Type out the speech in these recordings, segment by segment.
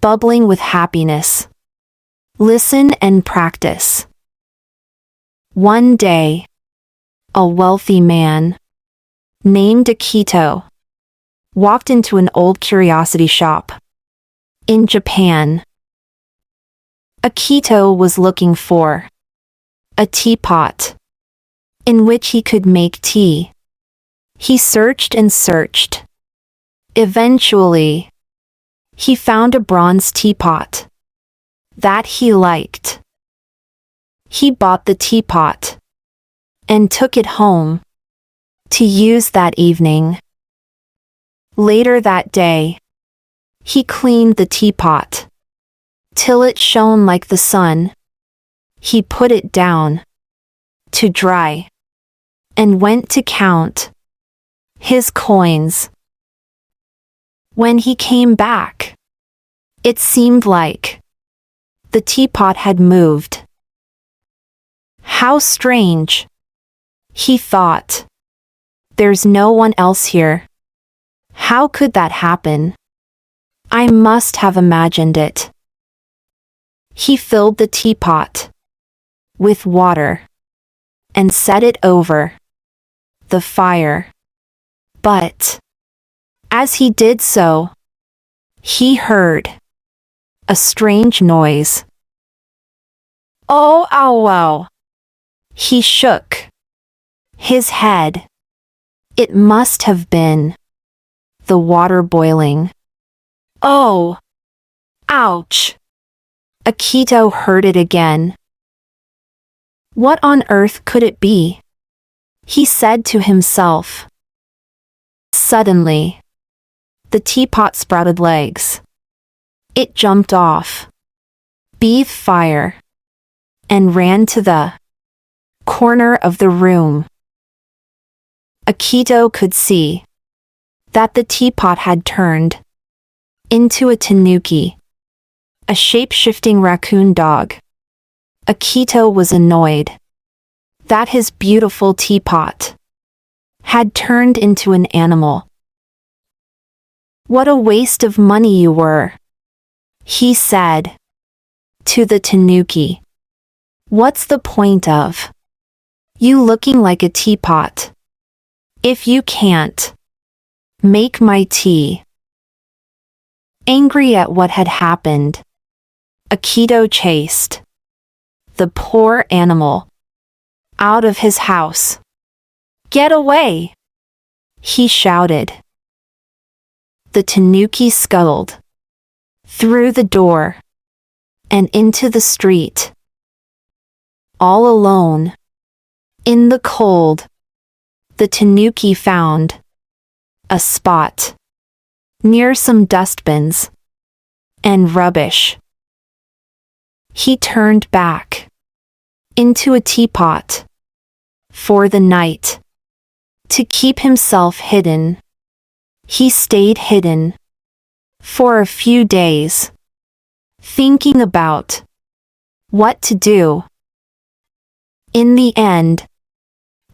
Bubbling with happiness. Listen and practice. One day, a wealthy man named Akito walked into an old curiosity shop in Japan. Akito was looking for a teapot in which he could make tea. He searched and searched. Eventually, he found a bronze teapot that he liked. He bought the teapot and took it home to use that evening. Later that day, he cleaned the teapot till it shone like the sun. He put it down to dry and went to count his coins. When he came back, it seemed like the teapot had moved. How strange, he thought. There's no one else here. How could that happen? I must have imagined it. He filled the teapot with water and set it over the fire. But as he did so, he heard a strange noise. Oh, ow, wow. He shook his head. It must have been the water boiling. Oh, ouch. Akito heard it again. What on earth could it be? He said to himself. Suddenly, the teapot sprouted legs. It jumped off, breathed fire, and ran to the corner of the room. Akito could see that the teapot had turned into a tanuki, a shape-shifting raccoon dog. Akito was annoyed that his beautiful teapot had turned into an animal. What a waste of money you were, he said to the tanuki. What's the point of you looking like a teapot if you can't make my tea? Angry at what had happened, Akito chased the poor animal out of his house. Get away! He shouted. The tanuki scuttled through the door and into the street. All alone, in the cold, the tanuki found a spot near some dustbins and rubbish. He turned back into a teapot for the night to keep himself hidden. He stayed hidden for a few days, thinking about what to do. In the end,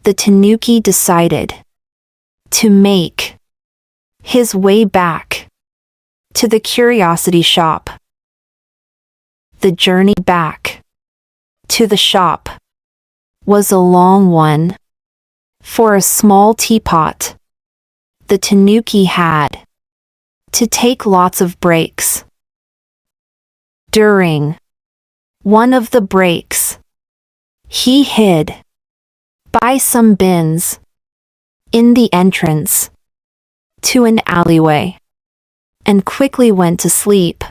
the tanuki decided to make his way back to the curiosity shop. The journey back to the shop was a long one. For a small teapot, the tanuki had to take lots of breaks. During one of the breaks, he hid by some bins in the entrance to an alleyway and quickly went to sleep.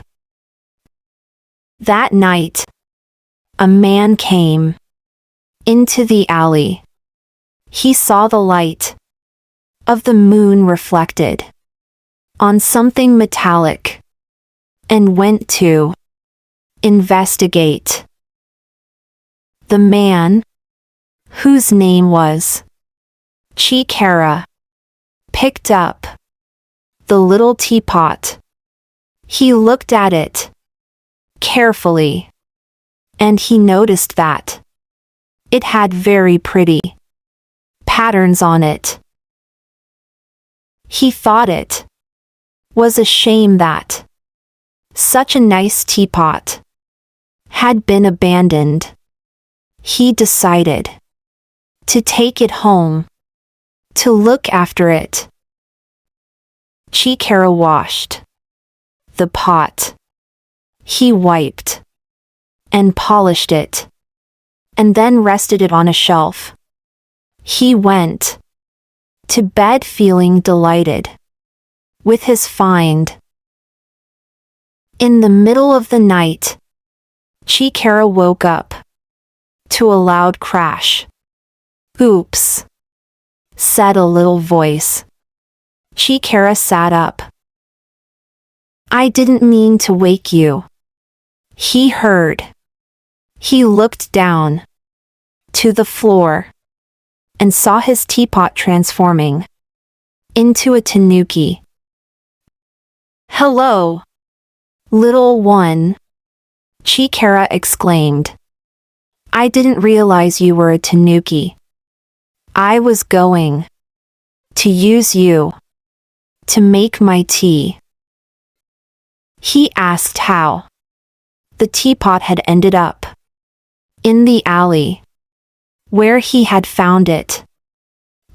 That night, a man came into the alley. He saw the light of the moon reflected on something metallic and went to investigate. The man, whose name was Chikara, picked up the little teapot. He looked at it carefully, and he noticed that it had very pretty patterns on it. He thought it was a shame that Such a nice teapot had been abandoned. He decided to take it home, to look after it. Chikara washed the pot. He wiped and polished it, and then rested it on a shelf. He went to bed feeling delighted with his find. In the middle of the night, Chikara woke up to a loud crash. "Oops," said a little voice. Chikara sat up. "I didn't mean to wake you," he heard. He looked down to the floor and saw his teapot transforming into a tanuki. "Hello, little one," Chikara exclaimed. "I didn't realize you were a tanuki. I was going to use you to make my tea." He asked how the teapot had ended up in the alley where he had found it.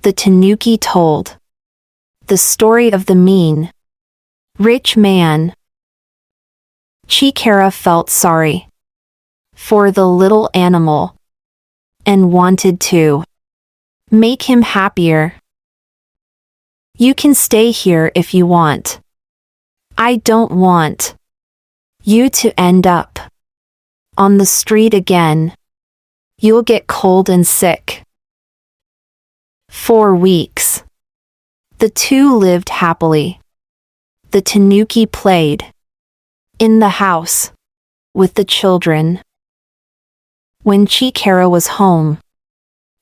The tanuki told the story of the mean, rich man. Chikara felt sorry for the little animal and wanted to make him happier. "You can stay here if you want. I don't want you to end up on the street again. You'll get cold and sick." For weeks, the two lived happily. The tanuki played in the house with the children. When Chikara was home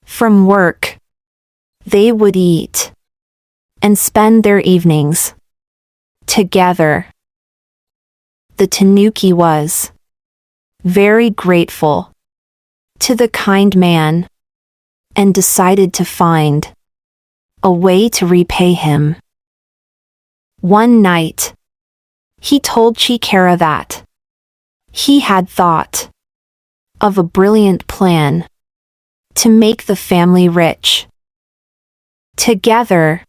from work, they would eat and spend their evenings together. The tanuki was very grateful to the kind man and decided to find a way to repay him. One night, he told Chikara that he had thought of a brilliant plan to make the family rich. Together,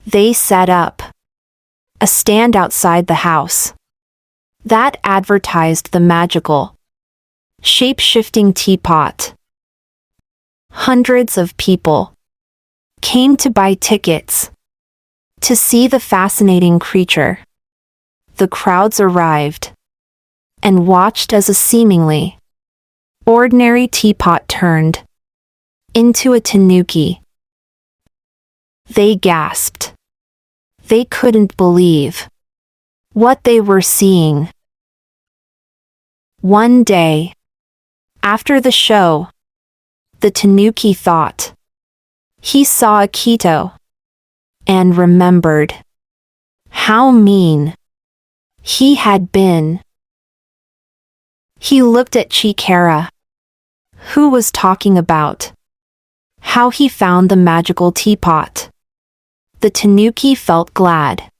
they set up a stand outside the house that advertised the magical, shape-shifting teapot. Hundreds of people came to buy tickets to see the fascinating creature. The crowds arrived and watched as a seemingly ordinary teapot turned into a tanuki. They gasped. They couldn't believe what they were seeing. One day, after the show, the tanuki thought he saw a keto and remembered how mean he had been. He looked at Chikara, who was talking about how he found the magical teapot. The tanuki felt glad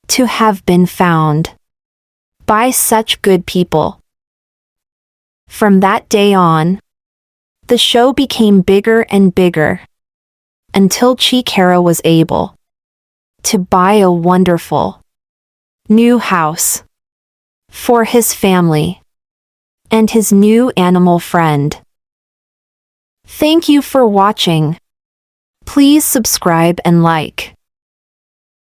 to have been found by such good people. From that day on, the show became bigger and bigger until Chikara was able to buy a wonderful new house for his family and his new animal friend. Thank you for watching. Please subscribe and like.